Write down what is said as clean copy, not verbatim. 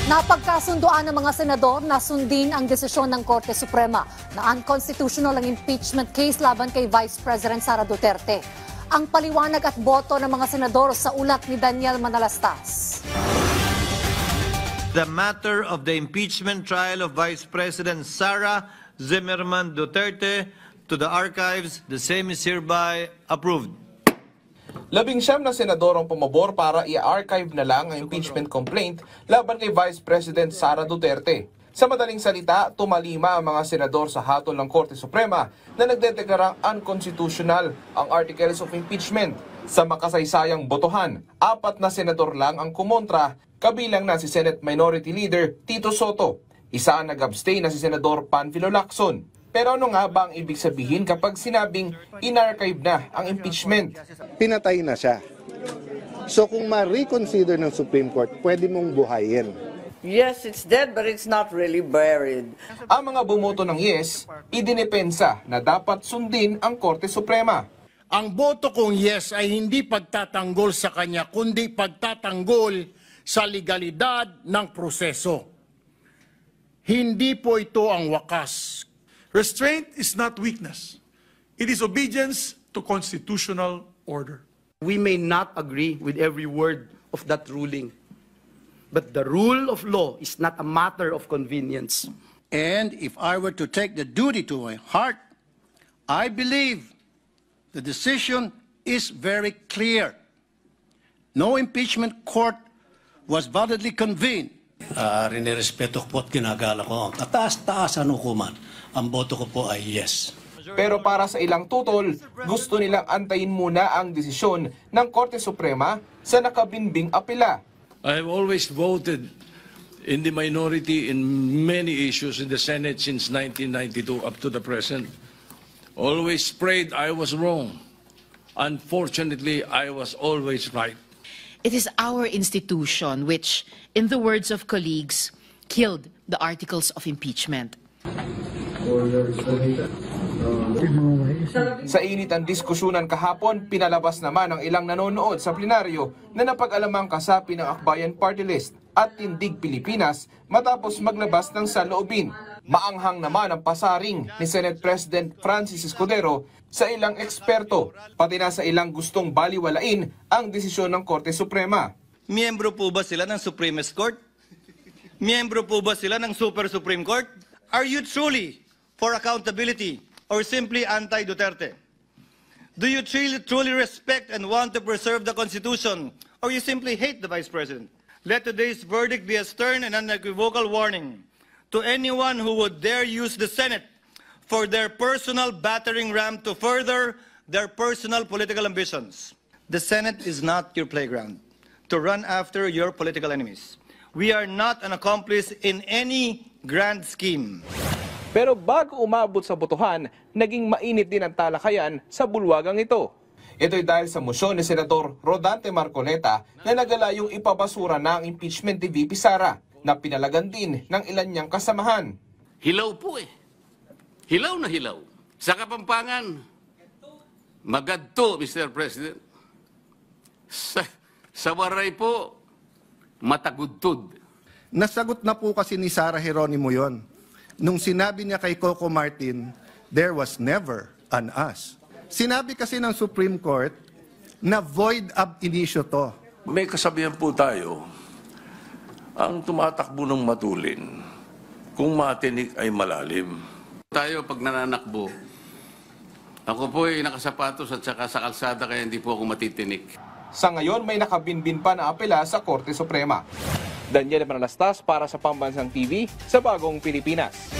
Napagkasunduan ng mga senador na sundin ang desisyon ng Korte Suprema na unconstitutional ang impeachment case laban kay Vice President Sara Duterte. Ang paliwanag at boto ng mga senador sa ulat ni Daniel Manalastas. The matter of the impeachment trial of Vice President Sara Zimmerman Duterte to the archives, the same is hereby approved. 19 na senador ang pumabor para i-archive na lang ang impeachment complaint laban kay Vice President Sara Duterte. Sa madaling salita, tumalima ang mga senador sa hatol ng Korte Suprema na nagdedeklarang unconstitutional ang articles of impeachment. Sa makasaysayang botohan, 4 na senador lang ang kumontra, kabilang na si Senate Minority Leader Tito Soto. Isa ang nag-abstain na si Senador Panfilo Lacson. Pero ano nga ba ang ibig sabihin kapag sinabing in-archive na ang impeachment? Pinatay na siya. So kung ma-reconsider ng Supreme Court, pwede mong buhayin. Yes, it's dead, but it's not really buried. Ang mga bumoto ng yes, idinepensa na dapat sundin ang Korte Suprema. Ang boto kong yes ay hindi pagtatanggol sa kanya, kundi pagtatanggol sa legalidad ng proseso. Hindi po ito ang wakas. Restraint is not weakness. It is obedience to constitutional order. We may not agree with every word of that ruling, but the rule of law is not a matter of convenience. And if I were to take the duty to my heart, I believe the decision is very clear. No impeachment court was validly convened. Rinirespeto ko po at ginagala ko ang kataas-taasan hukuman. Ang boto ko po ay yes. Pero para sa ilang tutol, gusto nilang antayin muna ang desisyon ng Korte Suprema sa nakabinbing apela. I have always voted in the minority in many issues in the Senate since 1992 up to the present. Always prayed I was wrong. Unfortunately, I was always right. It is our institution which, in the words of colleagues, killed the articles of impeachment. Sa init ang diskusyonan kahapon, pinalabas naman ng ilang nanonood sa plenaryo na napag-alamang kasapi ng Akbayan Party List at Tindig Pilipinas matapos maglabas ng saloobin. Maanghang naman ang pasaring ni Senate President Francis Escudero sa ilang eksperto, pati na sa ilang gustong baliwalain ang desisyon ng Korte Suprema. Miyembro po ba sila ng Supremist Court? Miyembro po ba sila ng Super Supreme Court? Are you truly for accountability or simply anti-Duterte? Do you truly respect and want to preserve the Constitution or you simply hate the Vice President? Let today's verdict be a stern and unequivocal warning to anyone who would dare use the Senate for their personal battering ram to further their personal political ambitions. The Senate is not your playground to run after your political enemies. We are not an accomplice in any grand scheme. Pero bago umabot sa botohan, naging mainit din ang talakayan sa bulwagang ito. Ito'y dahil sa mosyon ni Senador Rodante Marcoleta na nagalayong ipabasura na ang impeachment ni VP Sara na pinalagan din ng ilan niyang kasamahan. Hilaw po eh. Hilaw na hilaw. Sa Kapampangan, magadto, Mr. President. Sa Waray po, matagudtod. Nasagot na po kasi ni Sara Geronimo yon. Nung sinabi niya kay Coco Martin, there was never an us. Sinabi kasi ng Supreme Court na void ab initio to. May kasabihan po tayo, ang tumatakbo ng matulin, kung matinik ay malalim. Tayo pag nananakbo, ako po ay nakasapatos at saka sa kalsada kaya hindi po ako matitinik. Sa ngayon may nakabinbin pa na apela sa Korte Suprema. Daniel Manalastas para sa Pambansang TV sa Bagong Pilipinas.